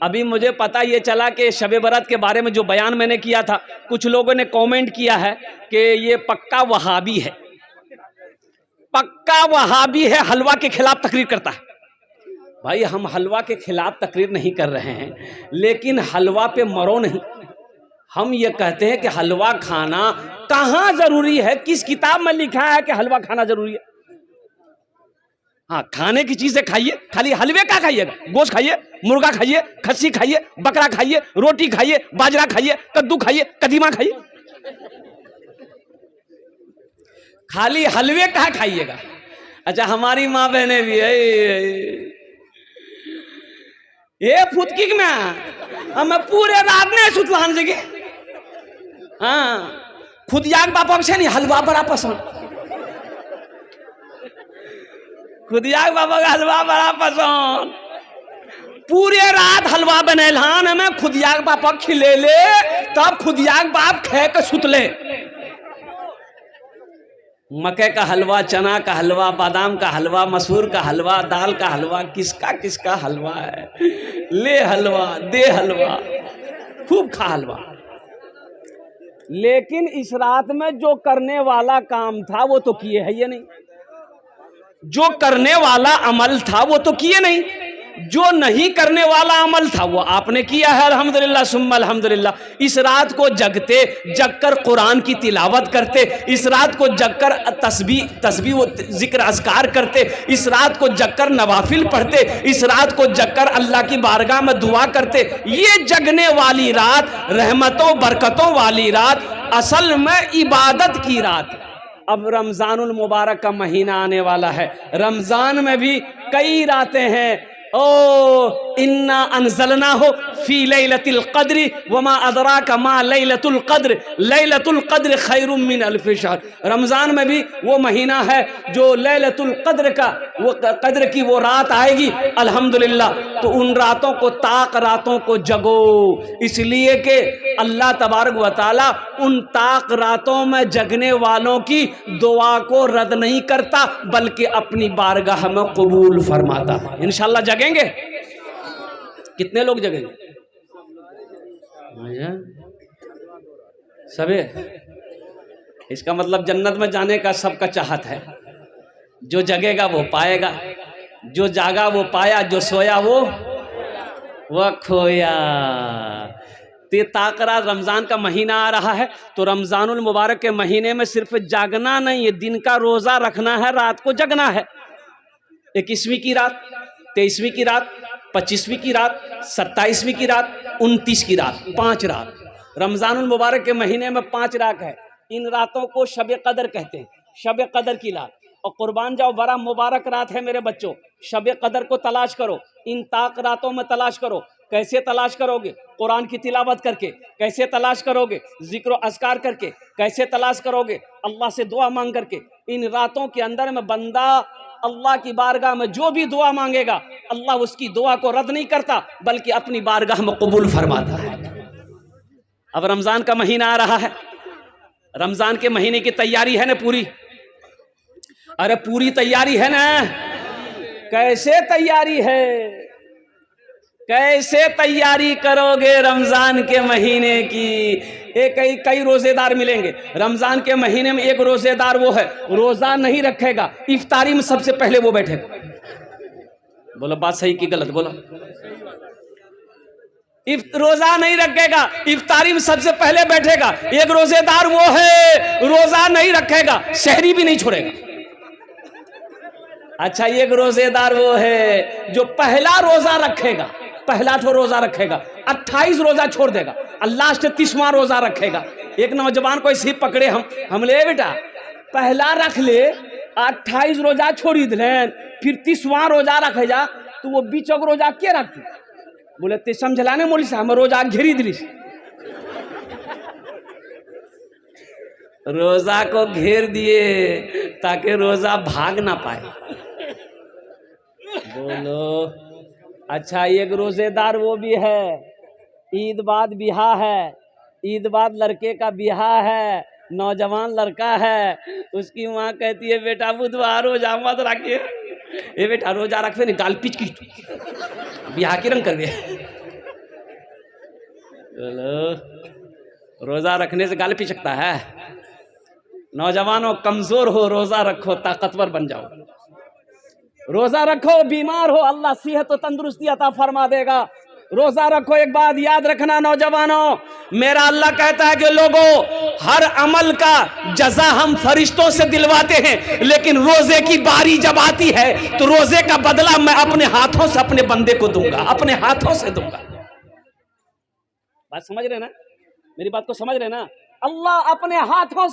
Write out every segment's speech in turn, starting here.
अभी मुझे पता ये चला कि शब बरात के बारे में जो बयान मैंने किया था, कुछ लोगों ने कमेंट किया है कि ये पक्का वहाबी है, पक्का वहाबी है, हलवा के खिलाफ तकरीर करता है। भाई हम हलवा के खिलाफ तकरीर नहीं कर रहे हैं, लेकिन हलवा पे मरो नहीं। हम ये कहते हैं कि हलवा खाना कहाँ जरूरी है, किस किताब में लिखा है कि हलवा खाना जरूरी है? हाँ, खाने की चीजें खाइए, खाली हलवे का खाइएगा? गोश्त खाइए, मुर्गा खाइए, खस्सी खाइए, बकरा खाइए, रोटी खाइए, बाजरा खाइए, कद्दू खाइए, कदीमा खाइए, खाली हलवे का खाइएगा। अच्छा, हमारी माँ बहने भी है ये फुदकी में हमें पूरे रात ने सुतलान जगह। हाँ, खुद याग बापा से नहीं हलवा बड़ा पसंद, खुद याग बाबा का हलवा बड़ा पसंद। पूरे रात हलवा बनेलान हमें खुद याग बापा खिले ले, तब खुद याग बाप खे के सुतले। मक्के का हलवा, चना का हलवा, बादाम का हलवा, मसूर का हलवा, दाल का हलवा, किसका किसका हलवा है। ले हलवा, दे हलवा, खूब खा हलवा। लेकिन इस रात में जो करने वाला काम था वो तो किए है ये नहीं, जो करने वाला अमल था वो तो किए नहीं, जो नहीं करने वाला अमल था वो आपने किया है। अल्हम्दुलिल्लाह सुम्मा अल्हम्दुलिल्लाह। इस रात को जगते जगकर कुरान की तिलावत करते, इस रात को जगकर तस्बीह व जिक्र अज़कार करते, इस रात को जगकर नवाफिल पढ़ते, इस रात को जगकर अल्लाह की बारगाह में दुआ करते। ये जगने वाली रात, रहमतों बरकतों वाली रात, असल में इबादत की रात। अब रमज़ानुल मुबारक का महीना आने वाला है, रमज़ान में भी कई रातें हैं। ओ इन्ना अनज़लना हो फी लैलतिल क़द्र वमा अदराका मा लैलतुल क़द्र, लैलतुल क़द्र खैरुम मिन अल्फ़ि शहर। रमज़ान में भी वो महीना है जो लैलतुल क़द्र का, वो क़द्र की वो रात आएगी अल्हम्दुलिल्लाह। तो उन रातों को, ताक रातों को जगो, इसलिए कि अल्लाह तबारक व तआला उन ताक रातों में जगने वालों की दुआ को रद्द नहीं करता, बल्कि अपनी बारगाह में कबूल फरमाता है। इंशाअल्लाह जगेंगे। कितने लोग जगेंगे? सबे। इसका मतलब जन्नत में जाने का सबका चाहत है। जो जगेगा वो पाएगा, जो जागा वो पाया, जो सोया वो खोया। ते ताकरा रमज़ान का महीना आ रहा है, तो रमज़ानुल मुबारक के महीने में सिर्फ जागना नहीं है, दिन का रोज़ा रखना है, रात को जगना है। 21वीं की रात, 23वीं की रात, 25वीं की रात, 27वीं की रात, 29 की रात, 5 रात। रमज़ानुल मुबारक के महीने में 5 रात है। इन रातों को शब कदर कहते हैं, शब कदर की रात। और कुर्बान जाओ, बड़ा मुबारक रात है मेरे बच्चों। शब कदर को तलाश करो, इन ताक रातों में तलाश करो। कैसे तलाश करोगे? कुरान की तिलावत करके। कैसे तलाश करोगे? जिक्र अज़कार करके। कैसे तलाश करोगे? अल्लाह से दुआ मांग करके। इन रातों के अंदर में बंदा अल्लाह की बारगाह में जो भी दुआ मांगेगा, अल्लाह उसकी दुआ को रद्द नहीं करता, बल्कि अपनी बारगाह में कबूल फरमाता है। अब रमज़ान का महीना आ रहा है, रमज़ान के महीने की तैयारी है ना पूरी? अरे पूरी तैयारी है ना? कैसे तैयारी है? कैसे तैयारी करोगे रमज़ान के महीने की? कई रोज़ेदार मिलेंगे रमज़ान के महीने में। एक रोज़ेदार वो है, रोज़ा नहीं रखेगा, इफ्तारी में सबसे पहले वो बैठेगा। बोलो बात सही की गलत? बोलो। रोज़ा नहीं रखेगा, इफ्तारी में सबसे पहले बैठेगा। एक रोज़ेदार वो है, रोज़ा नहीं रखेगा, शहरी भी नहीं छोड़ेगा। अच्छा, एक रोज़ेदार वो है जो पहला रोज़ा रखेगा, पहला तो रोज़ा रखेगा, 28 रोज़ा छोड़ देगा, लास्ट 30वां रोज़ा रखेगा। एक नौजवान को इसी पकड़े हम ले बेटा पहला रख ले, 28 रोज़ा छोड़ी दे, फिर 30वां रोज़ा रखे जा, तो वो बीच का रोज़ा क्या रखती? बोले ते समझलाने मोली साहब रोज़ा घेरी दिलिस। रोज़ा को घेर दिए ताकि रोज़ा भाग ना पाए। बोलो। अच्छा, एक रोज़ेदार वो भी है, ईद बाद बिहा है, ईद बाद लड़के का बिहा है, नौजवान लड़का है, उसकी माँ कहती है बेटा बुधवार रोजा मत रखिए। ये बेटा रोजा रखे नहीं, गाल पिच की बिहा की रंग कर गए। रोजा रखने से गाल पिचकता है। नौजवानों, कमजोर हो रोजा रखो, ताकतवर बन जाओ। रोजा रखो, बीमार हो अल्लाह सेहत और तंदुरुस्ती अता फरमा देगा। रोजा रखो। एक बात याद रखना नौजवानों, मेरा अल्लाह कहता है कि लोगों, हर अमल का जजा हम फरिश्तों से दिलवाते हैं, लेकिन रोजे की बारी जब आती है तो रोजे का बदला मैं अपने हाथों से अपने बंदे को दूंगा, अपने हाथों से दूंगा। बात समझ रहे ना? मेरी बात को समझ रहे ना? अल्लाह अपने हाथों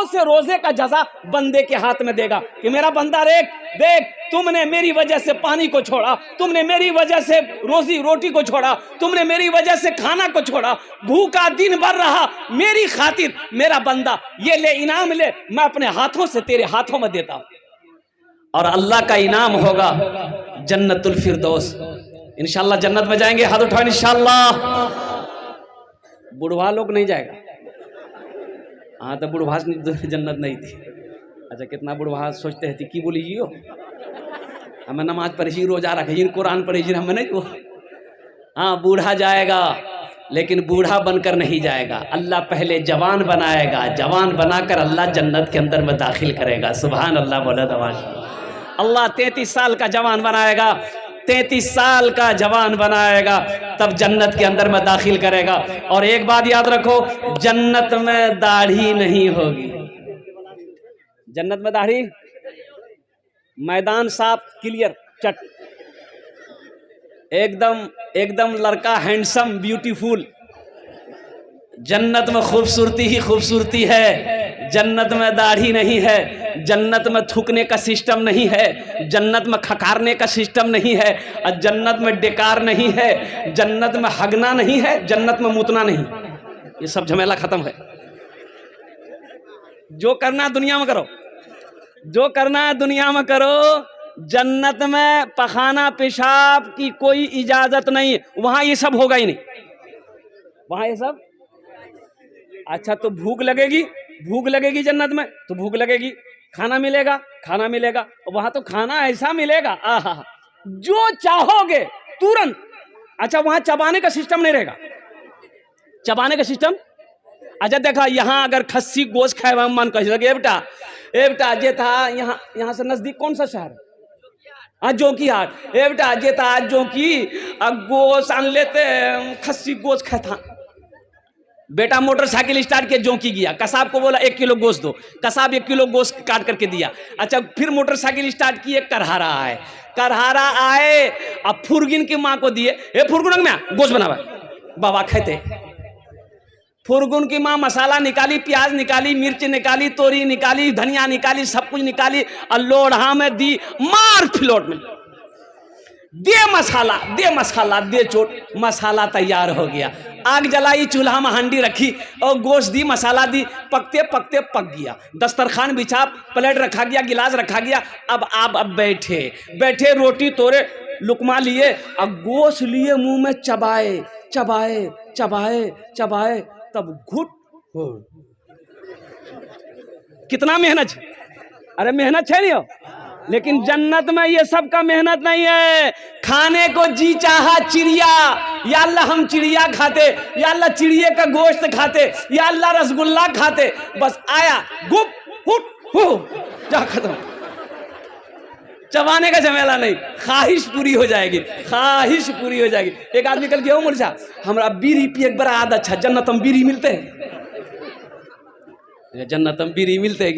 से रोजे का जजा बंदे के हाथ में देगा कि मेरा बंदा देख तुमने मेरी वजह से पानी को छोड़ा, तुमने मेरी वजह से रोटी को छोड़ा, तुमने मेरी वजह से खाना को छोड़ा, भूखा दिन भर रहा मेरी खातिर, मेरा बंदा ये ले इनाम ले, मैं अपने हाथों से तेरे हाथों में देता हूं। और अल्लाह का इनाम होगा जन्नतुल फिरदौस। इंशाल्लाह जन्नत में जाएंगे, हाथ उठाओ इंशाल्लाह। बुढ़वा लोग नहीं जाएगा। हाँ तो बुढ़वा जन्नत नहीं थी। अच्छा, कितना बुढ़वा सोचते हैं कि बोली जियो, हमें नमाज पढ़ी, रोजा रखी, कुरान पढ़ी, हमें नहीं वो। हाँ, बूढ़ा जाएगा, लेकिन बूढ़ा बनकर नहीं जाएगा। अल्लाह पहले जवान बनाएगा, जवान बनाकर अल्लाह जन्नत के अंदर में दाखिल करेगा। सुभान अल्लाह बोला दवाज। अल्लाह 33 साल का जवान बनाएगा, 33 साल का जवान बनाएगा, तब जन्नत के अंदर में दाखिल करेगा। और एक बात याद रखो, जन्नत में दाढ़ी नहीं होगी। जन्नत में दाढ़ी, मैदान साफ क्लियर चट, एकदम लड़का हैंडसम ब्यूटीफुल। जन्नत में खूबसूरती ही खूबसूरती है। जन्नत में दाढ़ी नहीं है, जन्नत में थूकने का सिस्टम नहीं है, जन्नत में खकारने का सिस्टम नहीं है, और जन्नत में डेकार नहीं है, जन्नत में हगना नहीं है, जन्नत में मुतना नहीं। ये सब झमेला खत्म है। जो करना है दुनिया में करो, जो करना है दुनिया में करो। जन्नत में पखाना पेशाब की कोई इजाजत नहीं, वहां ये सब होगा ही नहीं, वहां ये सब। अच्छा, तो भूख लगेगी जन्नत में, तो भूख लगेगी, खाना मिलेगा, वहां तो खाना ऐसा मिलेगा, आहा, जो चाहोगे तुरंत। अच्छा, वहां चबाने का सिस्टम नहीं रहेगा, चबाने का सिस्टम। अच्छा देखा, यहाँ अगर खस्सी गोश्त खाए मन कह लगे, बेटा जे था यहाँ से नजदीक कौन सा शहर? हाँ, जोकी हाट। बेटा जे था जोकी, गोश्त आन लेते, खस्सी गोश्त खाता। बेटा मोटरसाइकिल स्टार्ट किया, जोकी गया, कसाब को बोला 1 किलो गोश्त दो, कसाब 1 किलो गोश्त काट करके दिया। अच्छा, फिर मोटरसाइकिल स्टार्ट किए, करहारा आए, अब फुरगिन की माँ को दिए, ए फुरगुन में गोश्त बनावा, बाबा खाते। फुरगुन की माँ मसाला निकाली, प्याज निकाली, मिर्च निकाली, तोरी निकाली, धनिया निकाली, सब कुछ निकाली, और लोढ़ा में दी, मार फिलोट में दे मसाला, दे चोट, मसाला तैयार हो गया। आग जलाई, चूल्हा में हांडी रखी और गोश्त दी, मसाला दी, पकते पक गया। दस्तरखान बिछा, प्लेट रखा गया, गिलास रखा गया। अब बैठे रोटी तोड़े, लुकमा लिए और गोश्त लिए, मुंह में चबाए, तब घुट हो। कितना मेहनत है, अरे मेहनत है नहीं हो, लेकिन जन्नत में ये सब का मेहनत नहीं है। खाने को जी चाहा चिड़िया, या अल्लाह हम चिड़िया खाते, या अल्लाह चिड़िया का गोश्त खाते, या अल्लाह रसगुल्ला खाते, बस आया गुप हुट हो जा, खत्म। चबाने का झमेला नहीं, ख्वाहिश पूरी हो जाएगी। एक आदमी कल गया, मुर्जा हमरा बीड़ी पिए बड़ा आदत अच्छा, जन्नत में बीड़ी मिलते है, जन्नत में बीड़ी मिलते है,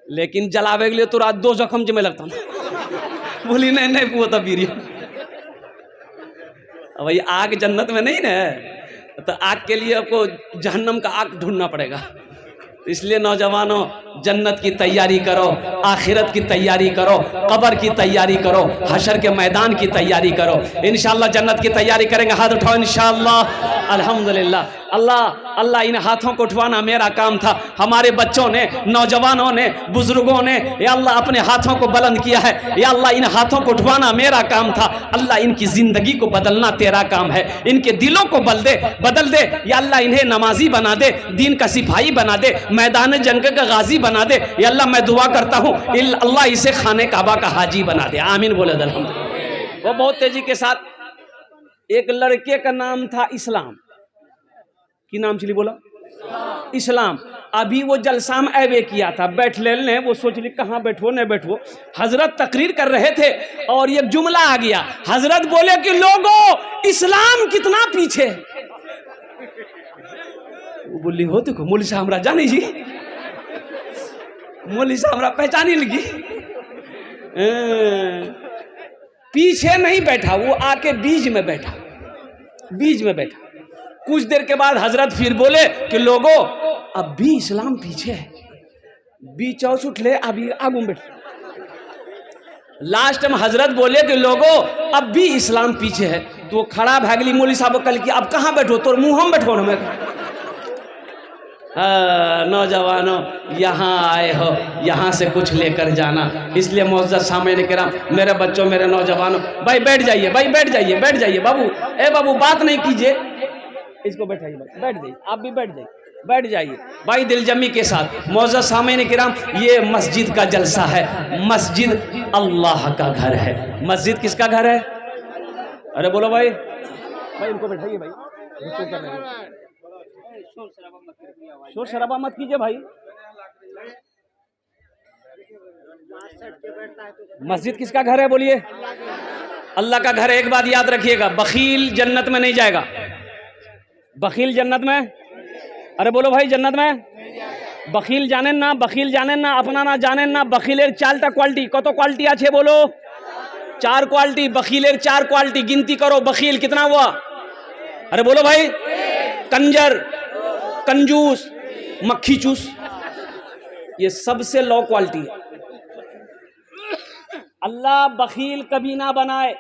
लेकिन जलावे के लिए तो रात 2 जख्म जमे लगता हूँ। बोली नहीं वो तो बीड़ी। भाई आग जन्नत में नहीं ना, तो आग के लिए आपको जहन्नम का आग ढूंढना पड़ेगा। इसलिए नौजवानों, जन्नत की तैयारी करो, आखिरत की तैयारी करो, कब्र की तैयारी करो, हशर के मैदान की तैयारी करो। इंशाअल्लाह जन्नत की तैयारी करेंगे, हाथ उठाओ इंशाअल्लाह। अल्हम्दुलिल्लाह। अल्लाह इन हाथों को उठवाना मेरा काम था। हमारे बच्चों ने, नौजवानों ने, बुजुर्गों ने या अल्लाह अपने हाथों को बुलंद किया है। या अल्लाह इन हाथों को उठवाना मेरा काम था। अल्लाह इनकी जिंदगी को बदलना तेरा काम है। इनके दिलों को बदल दे या अल्लाह, इन्हें नमाजी बना दे, दीन का सिपाही बना दे, मैदान जंग का गाजी बना दे। या अल्लाह मैं दुआ करता हूँ, अल्लाह इसे खाने काबा का हाजी बना दे। आमीन बोले। वो बहुत तेजी के साथ एक लड़के का नाम था इस्लाम। की नाम चली बोला? इस्लाम। अभी वो जलसा में ऐवे किया था, बैठ ले, वो सोच ली कहाँ बैठो न बैठो। हजरत तकरीर कर रहे थे और एक जुमला आ गया। हजरत बोले कि लोगों इस्लाम कितना पीछे है। वो बोली हो देखो मौलवी साहब हमरा जानी जी, मौलवी साहब हमरा पहचानी लगी। पीछे नहीं बैठा, वो आके बीच में बैठा, बीच में बैठा। कुछ देर के बाद हजरत फिर बोले कि लोगों अब भी इस्लाम पीछे है, बीच और उठ ले अभी आगू में बैठ। लास्ट में हजरत बोले कि लोगों अब भी इस्लाम पीछे है। तो वो खड़ा भागली मौलवी साहब कल की अब कहाँ बैठो, तो मुंह हम बैठो ना। मैं नौजवानों यहाँ आए हो, यहाँ से कुछ लेकर जाना। इसलिए मुअज़्ज़ज़ सामईन किराम, मेरे बच्चों, मेरे नौजवानों, भाई बैठ जाइए, भाई बैठ जाइए, बैठ जाइए। बाबू ए बाबू बात नहीं कीजिए, इसको बैठाइए, बैठ जाइए, आप भी बैठ जाइए, बैठ जाइए भाई दिलजमी के साथ। मुअज़्ज़ज़ सामईन किराम, ये मस्जिद का जलसा है। मस्जिद अल्लाह का घर है। मस्जिद किसका घर है? अरे बोलो भाई, भाई इनको बैठाइए भाई, शोर शराबा मत कीजिए भाई। मस्जिद किसका घर है बोलिए? अल्लाह का घर है। एक बात याद रखिएगा, बखील जन्नत में नहीं जाएगा। बखील जन्नत में, अरे बोलो भाई जन्नत में बखील जाने ना, बखील जाने ना, अपना ना जाने ना। बखीलेर 4टा क्वालिटी, कत क्वालिटी आछे बोलो? 4 क्वालिटी। बखीलेर 4 क्वालिटी गिनती करो। बखील कितना हुआ? अरे बोलो भाई, कंजर, कंजूस, मक्खी चूस, ये सबसे लो क्वालिटी है। अल्लाह बखील कभी ना बनाए,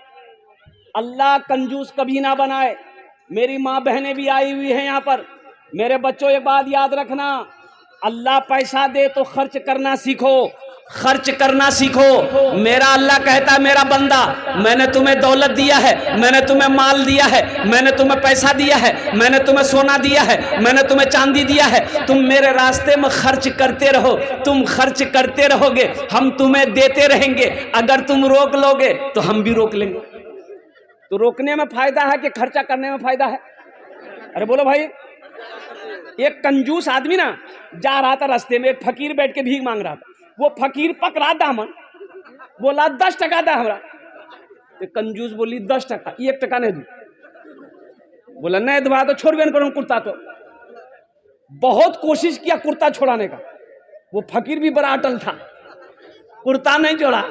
अल्लाह कंजूस कभी ना बनाए। मेरी माँ बहनें भी आई हुई हैं यहाँ पर। मेरे बच्चों एक बात याद रखना, अल्लाह पैसा दे तो खर्च करना सीखो, खर्च करना सीखो। मेरा अल्लाह कहता है मेरा बंदा, मैंने तुम्हें दौलत दिया है, मैंने तुम्हें माल दिया है, मैंने तुम्हें पैसा दिया है, मैंने तुम्हें सोना दिया है, मैंने तुम्हें चांदी दिया है। तुम मेरे रास्ते में खर्च करते रहो, तुम खर्च करते रहोगे, हम तुम्हें देते रहेंगे। अगर तुम रोक लोगे तो हम भी रोक लेंगे। तो रोकने में फायदा है कि खर्चा करने में फायदा है? अरे बोलो भाई। एक कंजूस आदमी ना जा रहा था रास्ते में, एक फकीर बैठ के भीख मांग रहा था। वो फकीर पकड़ा दामन, बोला 10 टका दा हमरा। तो कंजूस बोली 10 टका, 1 टका नहीं दूं। बोला नहीं दुआ तो छोड़ करूं कुर्ता। तो बहुत कोशिश किया कुर्ता छोड़ाने का, वो फकीर भी बड़ा अटल था, कुर्ता नहीं छोड़ा।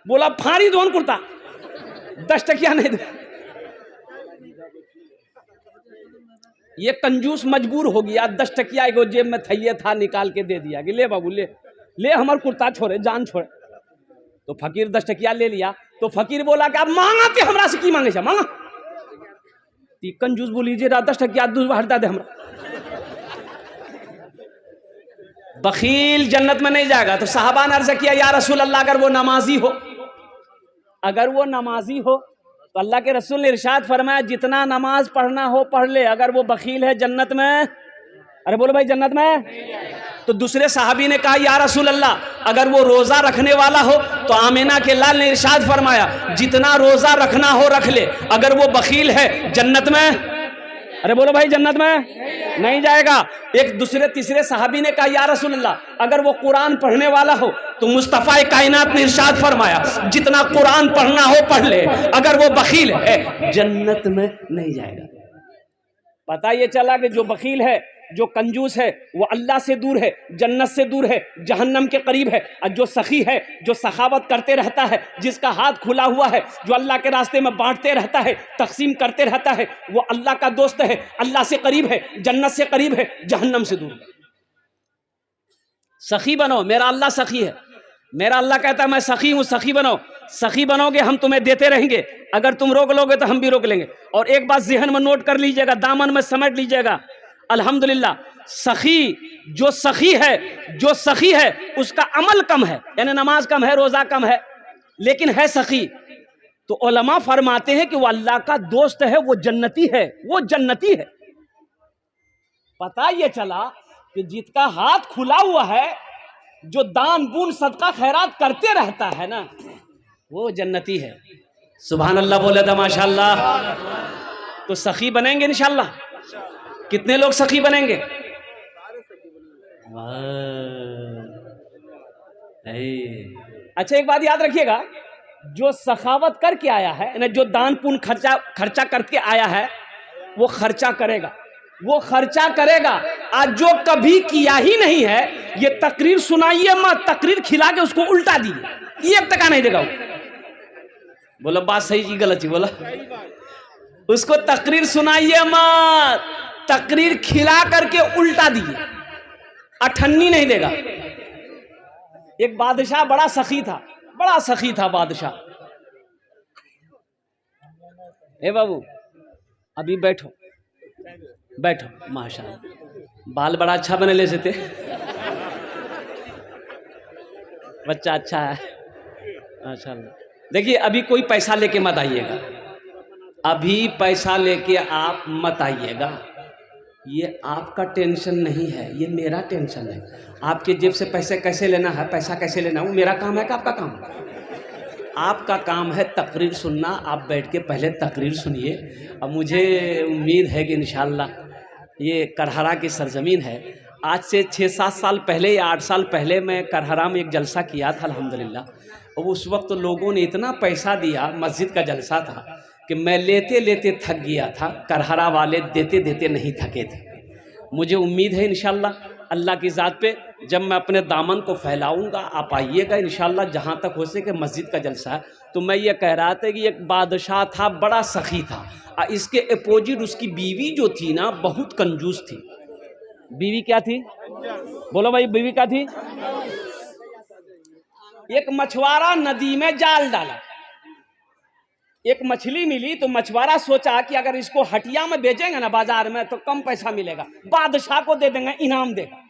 बोला फाड़ी दो कुर्ता, 10 टकिया नहीं दूं। ये कंजूस मजबूर हो गया, 10 टकिया एगो जेब में थैये था, निकाल के दे दिया कि ले बाबू ले ले, हमार कुर्ता छोड़े, जान छोड़े। तो फकीर 10 टकिया ले लिया। तो फकीर बोला कि अब मांगा के हमरा से की मांगे, मांगा। कंजूस बोली 10 टकिया हटा दे हमरा। बखील जन्नत में नहीं जाएगा। तो साहबा ने अर्ज किया या रसूल अल्लाह, अगर वो नमाजी हो, अगर वो नमाजी हो तो अल्लाह के रसूल ने इरशाद फरमाया जितना नमाज पढ़ना हो पढ़ ले, अगर वो बखील है जन्नत में, अरे बोलो भाई जन्नत में। तो दूसरे साहबी ने कहा या रसूल अल्लाह, अगर वो रोजा रखने वाला हो तो आमिना के लाल ने इरशाद फरमाया जितना रोजा रखना हो रख ले, अगर वो बखील है जन्नत में, अरे बोलो भाई जन्नत में नहीं जाएगा। एक दूसरे तीसरे साहबी ने कहा या रसूल अल्लाह, अगर वो कुरान पढ़ने वाला हो तो मुस्तफ़ा कायनात ने इरशाद फरमाया जितना कुरान पढ़ना हो पढ़ ले, अगर वो बखील है जन्नत में नहीं जाएगा। पता ये चला कि जो बखील है, जो कंजूस है, वो अल्लाह से दूर है, जन्नत से दूर है, जहन्नम के करीब है। और जो सखी है, जो सखावत करते रहता है, जिसका हाथ खुला हुआ है, जो अल्लाह के रास्ते में बांटते रहता है, तकसीम करते रहता है, वो अल्लाह का दोस्त है, अल्लाह से करीब है, जन्नत से करीब है, जहन्नम से दूर है। सखी बनो, मेरा अल्लाह सखी है। मेरा अल्लाह कहता है मैं सखी हूं, सखी बनो। सखी बनोगे हम तुम्हें देते रहेंगे, अगर तुम रोक लोगे तो हम भी रोक लेंगे। और एक बात ज़हन में नोट कर लीजिएगा, दामन में समेट लीजिएगा, अल्हम्दुलिल्लाह सखी जो सखी है, जो सखी है उसका अमल कम है, यानी नमाज कम है, रोजा कम है, लेकिन है सखी। तो उलमा फरमाते हैं कि वो अल्लाह का दोस्त है, वो जन्नती है, वो जन्नती है। पता ये चला कि जिसका हाथ खुला हुआ है, जो दान पुण्य सदका खैरात करते रहता है ना, वो जन्नती है। सुभान अल्लाह बोले तो माशाअल्लाह। तो सखी बनेंगे इंशाल्लाह। कितने लोग सखी बनेंगे? अच्छा एक बात याद रखिएगा, जो सखावत करके आया है, जो दान पुण्य खर्चा करके आया है, वो खर्चा करेगा, वो खर्चा करेगा। आज जो कभी किया ही नहीं है, ये तकरीर सुनाइए मत, तकरीर खिला के उसको उल्टा दिए, 1 टका नहीं देगा। बोला बात सही की गलत ही बोला? उसको तकरीर सुनाइए मत, तकरीर खिला करके उल्टा दिए, अठन्नी नहीं देगा। एक बादशाह बड़ा सखी था, बड़ा सखी था बादशाह। ए बाबू अभी बैठो बैठो, माशाल्लाह बाल बड़ा अच्छा बने ले थे, बच्चा अच्छा है माशाल्लाह। देखिए अभी कोई पैसा लेके मत आइएगा, अभी पैसा लेके आप मत आइएगा, ये आपका टेंशन नहीं है, ये मेरा टेंशन है। आपके जेब से पैसे कैसे लेना है, पैसा कैसे लेना है, वो मेरा काम है कि आपका काम है? आपका काम है तकरीर सुनना। आप बैठ के पहले तकरीर सुनिए। अब मुझे उम्मीद है कि इंशाल्लाह ये करहरा की सरजमीन है। आज से 6-7 साल पहले या 8 साल पहले मैं करहरा में एक जलसा किया था अल्हम्दुलिल्लाह, और उस वक्त लोगों ने इतना पैसा दिया, मस्जिद का जलसा था, कि मैं लेते लेते थक गया था, करहरा वाले देते देते नहीं थके थे। मुझे उम्मीद है इंशाल्लाह अल्लाह की ज़ात पे, जब मैं अपने दामन को फैलाऊंगा आप आइएगा इंशाल्लाह, जहाँ तक हो सके मस्जिद का जलसा है। तो मैं ये कह रहा था कि एक बादशाह था, बड़ा सखी था, और इसके अपोजिट उसकी बीवी जो थी ना, बहुत कंजूस थी। बीवी क्या थी? बोलो भाई, बीवी क्या थी? एक मछुआरा नदी में जाल डाला, एक मछली मिली, तो मछुआरा सोचा कि अगर इसको हटिया में बेचेंगे ना बाजार में तो कम पैसा मिलेगा, बादशाह को दे देंगे, इनाम देगा।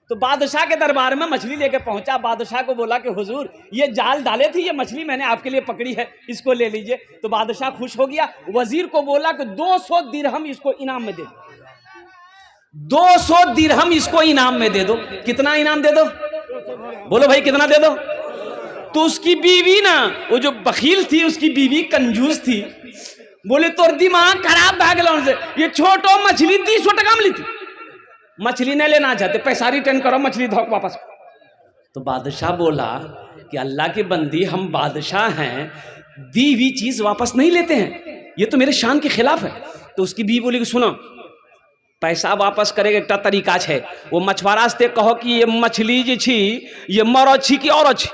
तो बादशाह के दरबार में मछली लेके पहुंचा, बादशाह को बोला कि हुजूर ये जाल डाले थे, ये मछली मैंने आपके लिए पकड़ी है, इसको ले लीजिए। तो बादशाह खुश हो गया, वजीर को बोला कि 200 दिरहम इसको इनाम में दे दो, 200 दिरहम इसको इनाम में दे दो। कितना इनाम दे दो? बोलो भाई कितना दे दो? तो उसकी बीवी ना, वो जो बखील थी उसकी बीवी कंजूस थी, बोले तोर दिमाग खराब भाग लो से, ये छोटो मछली 300 टका में ली थी, मछली नहीं लेना चाहते, पैसा रिटर्न करो, मछली धोक वापस। तो बादशाह बोला कि अल्लाह के बंदी, हम बादशाह हैं, दी हुई चीज वापस नहीं लेते हैं, ये तो मेरे शान के खिलाफ है। तो उसकी बीवी बोली कि सुनो, पैसा वापस करेगा एक तरीका है, वो मछुआरा से कहो कि ये मछली जी छी ये मर अच्छी की और अच्छी,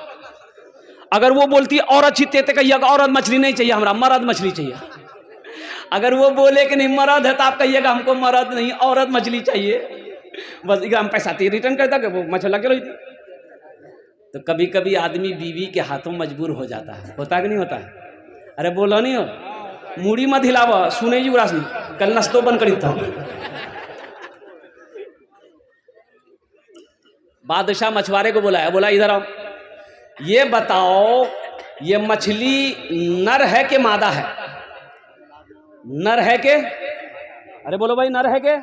अगर वो बोलती और अच्छी तेते कहिएगा औरत मछली नहीं चाहिए, हमरा मर्द मछली चाहिए। अगर वो बोले कि नहीं मर्द है तो आप कहिएगा हमको मर्द नहीं औरत मछली चाहिए, बस हम पैसा रिटर्न करता कि वो मछली लगे रही थी। तो कभी कभी आदमी बीवी के हाथों मजबूर हो जाता है, होता कि नहीं होता है? अरे बोलो नहीं हो, मूड़ी मत हिलावा, सुने जी उरासनी, कल नस्तो बंद करी था। बादशाह मछुआरे को बुलाया, बोला इधर आओ, ये बताओ ये मछली नर है कि मादा है? नर है के? अरे बोलो भाई, नर है के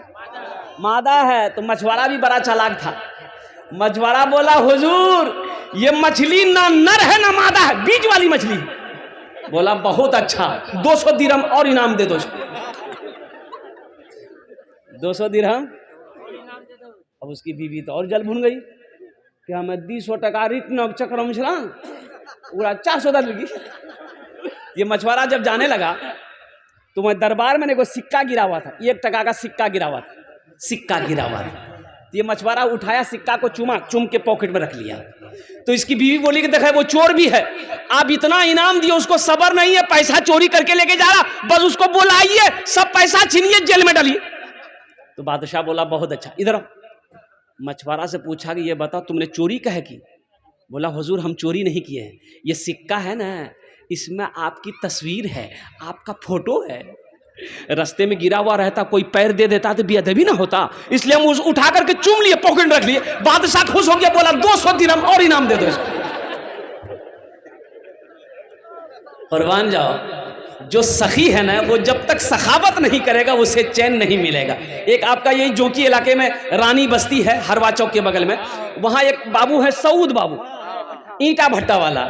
मादा है? तो मछुआरा भी बड़ा चालाक था, मछुआरा बोला हुजूर ये मछली ना नर है ना मादा है, बीच वाली मछली। बोला बहुत अच्छा, 200 दिरहम और इनाम दे दो। 200 दिरहम। अब उसकी बीवी तो और जल भून गई कि हमें 200 टका रिटर्न चक्र मिश्रा पूरा 400 लगी। ये मछुआरा जब जाने लगा तो मैं दरबार में को सिक्का गिरा हुआ था, 1 टका का सिक्का गिरा हुआ था, सिक्का गिरा हुआ था। तो ये मछुआरा उठाया, सिक्का को चुम के पॉकेट में रख लिया। तो इसकी बीवी बोली कि देखा वो चोर भी है, आप इतना इनाम दिए, उसको सबर नहीं है, पैसा चोरी करके लेके जा रहा, बस उसको बुलाइए, सब पैसा छीनिए, जेल में डालिए। तो बादशाह बोला बहुत अच्छा, इधर मछुआरा से पूछा कि ये बताओ तुमने चोरी कहे की? बोला हुजूर हम चोरी नहीं किए हैं, ये सिक्का है ना, इसमें आपकी तस्वीर है, आपका फोटो है, रास्ते में गिरा हुआ रहता, कोई पैर दे देता तो बेअदबी ना होता, इसलिए हम उस उठा करके चूम लिए, पॉकेट में रख लिए। बादशाह खुश हो गया, बोला 200 दिरहम और इनाम दे दो इसको। कुर्बान जाओ, जो सखी है ना वो जब तक सखावत नहीं करेगा उसे चैन नहीं मिलेगा। एक आपका यही जोकी इलाके में रानी बस्ती है, हरवा चौक के बगल में, वहां एक बाबू है सऊद बाबू, ईंटा भट्टा वाला,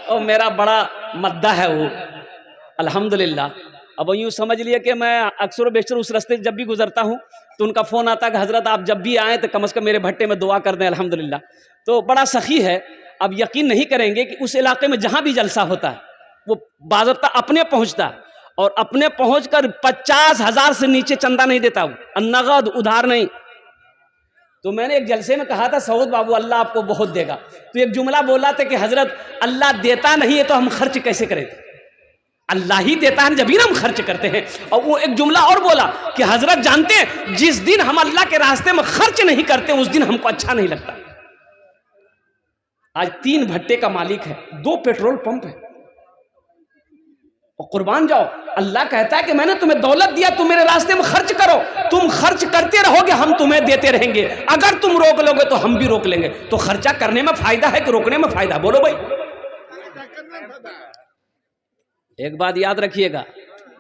और मेरा बड़ा मद्दा है वो, अल्हम्दुलिल्लाह अब यूँ समझ लिया कि मैं अक्सर बेशतर उस रास्ते जब भी गुजरता हूँ तो उनका फ़ोन आता कि हज़रत आप जब भी आएँ तो कम से कम मेरे भट्टे में दुआ कर दें अल्हम्दुलिल्लाह। तो बड़ा सखी है। अब यकीन नहीं करेंगे कि उस इलाके में जहाँ भी जलसा होता है वो बाज़ाब्ता अपने पहुँचता है और अपने पहुँच कर 50,000 से नीचे चंदा नहीं देता, वो नगद उधार नहीं। तो मैंने एक जलसे में कहा था सऊद बाबू अल्लाह आपको बहुत देगा, तो एक जुमला बोला था कि हज़रत अल्लाह देता नहीं है तो हम खर्च कैसे करें, अल्लाह ही देता है जब भी हम खर्च करते हैं। और वो एक जुमला और बोला कि हज़रत जानते हैं जिस दिन हम अल्लाह के रास्ते में खर्च नहीं करते उस दिन हमको अच्छा नहीं लगता। आज 3 भट्टे का मालिक है, 2 पेट्रोल पंप है और कुर्बान जाओ। अल्लाह कहता है कि मैंने तुम्हें दौलत दिया, तुम मेरे रास्ते में खर्च करो, तुम खर्च करते रहोगे हम तुम्हें देते रहेंगे, अगर तुम रोक लोगे तो हम भी रोक लेंगे। तो खर्चा करने में फायदा है कि रोकने में फायदा, बोलो भाई। एक बात याद रखिएगा,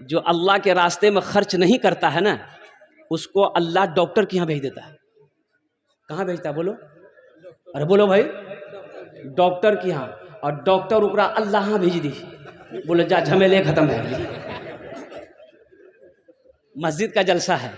जो अल्लाह के रास्ते में खर्च नहीं करता है ना उसको अल्लाह डॉक्टर के यहाँ भेज देता है। कहाँ भेजता है बोलो, अरे बोलो भाई, डॉक्टर के यहाँ। और डॉक्टर उकरा अल्लाह यहाँ भेज दी, बोले जा झमेले खत्म है। मस्जिद का जलसा है,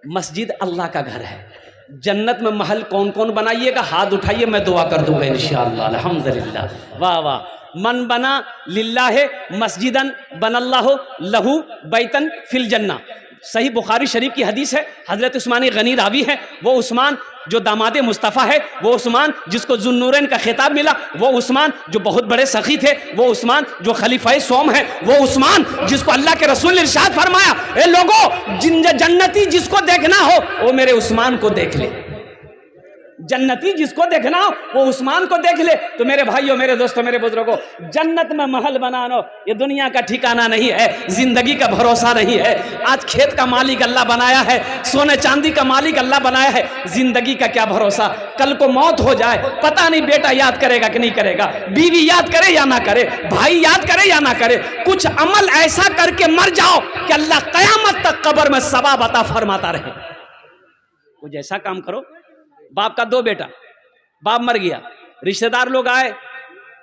मस्जिद अल्लाह का घर है। जन्नत में महल कौन कौन बनाइएगा, हाथ उठाइए, मैं दुआ कर दूंगा इंशाअल्लाह अल्हम्दुलिल्लाह। वाह वाह। मन बना लिल्लाह मस्जिदन बनल्लाहु लहू बैतन फिल जन्ना। सही बुखारी शरीफ की हदीस है। हजरत उस्मान गनी रावी है। वो उस्मान जो दामाद मुस्तफ़ा है, वो उस्मान जिसको जुन्नूरैन का खिताब मिला, वो उस्मान जो बहुत बड़े सखी थे, वो उस्मान जो खलीफाए सोम है, वो उस्मान जिसको अल्लाह के रसूल ने इरशाद फरमाया, ए लोगों जन्नती जिसको देखना हो वो मेरे उस्मान को देख ले, जन्नती जिसको देखना हो वो उस्मान को देख ले। तो मेरे भाइयों, मेरे दोस्तों, मेरे बुजुर्गों, जन्नत में महल बनाना ये दुनिया का ठिकाना नहीं है, जिंदगी का भरोसा नहीं है। आज खेत का मालिक अल्लाह बनाया है, सोने चांदी का मालिक अल्लाह बनाया है, जिंदगी का क्या भरोसा। कल को मौत हो जाए, पता नहीं बेटा याद करेगा कि नहीं करेगा, बीवी याद करे या ना करे, भाई याद करे या ना करे। कुछ अमल ऐसा करके मर जाओ कि अल्लाह कयामत तक कब्र में सवाब अता फरमाता रहे। कुछ ऐसा काम करो। बाप का 2 बेटा, बाप मर गया, रिश्तेदार लोग आए,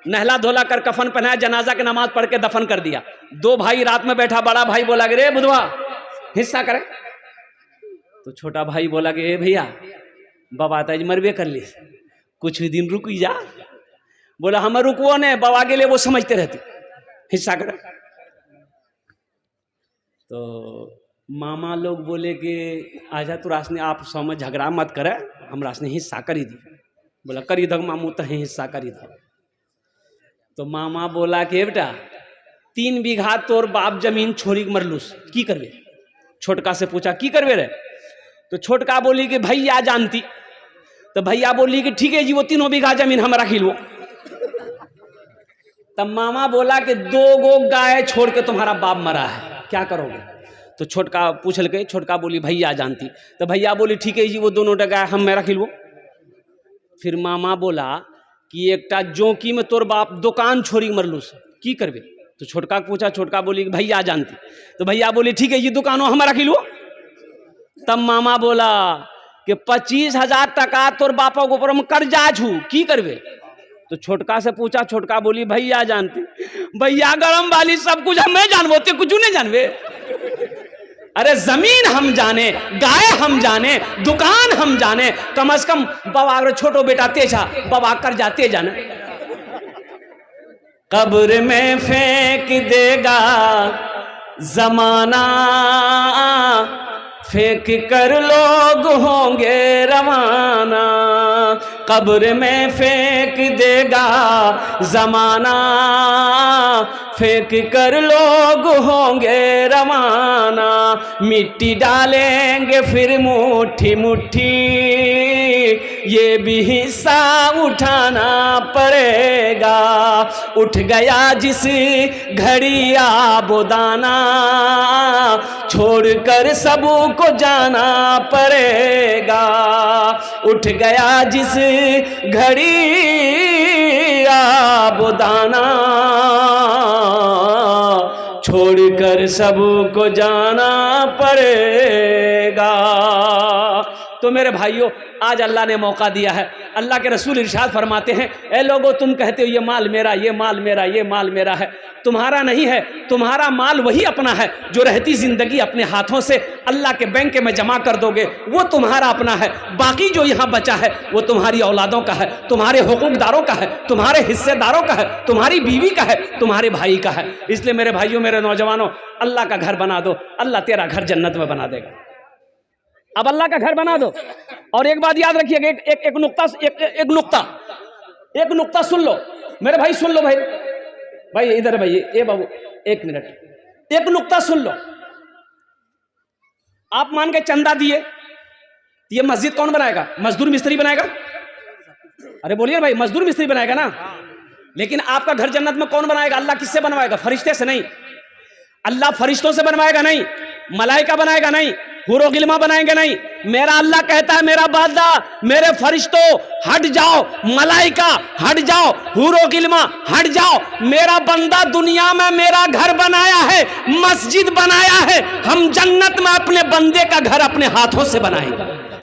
नहला धोला कर कफन पहनाया, जनाजा की नमाज पढ़ के दफन कर दिया। 2 भाई रात में बैठा, बड़ा भाई बोला रे बुधवा हिस्सा करे, तो छोटा भाई बोला कि ए भैया बाबा ताज मरबे कर ली, कुछ ही दिन रुक जा। बोला हम रुकवो ने, बाबा के लिए वो समझते रहते, हिस्सा करे। तो मामा लोग बोले कि आजा तू रासने आप समझ झगड़ा मत करे, हम रासने हिस्सा करी दी। बोला करी दो मामू, तो हिस्सा करी दो। तो मामा बोला कि बेटा 3 बीघा तोर बाप जमीन छोड़ी मरलूस, की करवे। छोटका से पूछा की करवे रे, तो छोटका बोली कि भैया जानती। तो भैया बोली कि ठीक है जी, वो 3 बीघा जमीन हम रख लो। तब मामा बोला कि 2 गो गाय छोड़ के तुम्हारा बाप मरा है, क्या करोगे। तो छोटका पूछल के, छोटका बोली भैया जानती। तो भैया बोली ठीक है जी, वो 2 गाय हम मैं रख लो। फिर मामा बोला कि एकटा जोकी में तोर बाप दुकान छोड़ी मरलूस, की करबे। तो छोटका पूछा, छोटका बोली भैया जानती। तो भैया बोली ठीक है जी, दुकानों हम रख लो। तब मामा बोला कि 25,000 टका तोर बापा के ऊपर हम कर्जा छू, की करबे। तो छोटका से पूछा, छोटका बोली भैया जानती। भैया गरम वाली सब कुछ हमें जानबो, ते कुछ नहीं जानबे। अरे जमीन हम जाने, गाय हम जाने, दुकान हम जाने, कम से कम बाबा अगर छोटो बेटा तेजा बाबा कर जाते जाने। कब्र में फेंक देगा जमाना, फेंक कर लोग होंगे रवाना। कब्र में फेंक देगा जमाना, फेंक कर लोग होंगे रवाना। मिट्टी डालेंगे फिर मुट्ठी मुट्ठी, ये भी हिस्सा उठाना पड़ेगा। उठ गया जिस घड़ी आबोदाना, छोड़कर सबको जाना पड़ेगा। उठ गया जिस घड़ी आबोदाना, छोड़कर सबको जाना पड़ेगा। तो मेरे भाइयों, आज अल्लाह ने मौका दिया है। अल्लाह के रसूल इरशाद फरमाते हैं, ए लोगों, तुम कहते हो ये माल मेरा, ये माल मेरा, ये माल मेरा है। तुम्हारा नहीं है। तुम्हारा माल वही अपना है जो रहती ज़िंदगी अपने हाथों से अल्लाह के बैंक में जमा कर दोगे, वो तुम्हारा अपना है। बाकी जो यहाँ बचा है वो तुम्हारी औलादों का है, तुम्हारे हुकूकदारों का है, तुम्हारे हिस्सेदारों का है, तुम्हारी बीवी का है, तुम्हारे भाई का है। इसलिए मेरे भाइयों, मेरे नौजवानों, अल्लाह का घर बना दो, अल्लाह तेरा घर जन्नत में बना देगा। अब अल्लाह का घर बना दो। और एक बात याद रखिएगा, एक नुक्ता सुन लो मेरे भाई, सुन लो भाई इधर भाई, ए बाबू एक मिनट, एक नुक्ता सुन लो। आप मान के चंदा दिए, ये मस्जिद कौन बनाएगा? मजदूर मिस्त्री बनाएगा? अरे बोलिए भाई, मजदूर मिस्त्री बनाएगा ना। लेकिन आपका घर जन्नत में कौन बनाएगा? अल्लाह किससे बनवाएगा? फरिश्ते से नहीं। अल्लाह फरिश्तों से बनवाएगा नहीं, मलाइका बनाएगा नहीं, हुरो गिल्मा बनाएंगे नहीं। मेरा अल्लाह कहता है, मेरा बंदा, मेरे फरिश्तों हट जाओ, मलाइका हट जाओ, हुरो गिल्मा हट जाओ। मेरा बंदा दुनिया में मेरा घर बनाया है, मस्जिद बनाया है। हम जन्नत में अपने बंदे का घर अपने हाथों से बनाएंगे।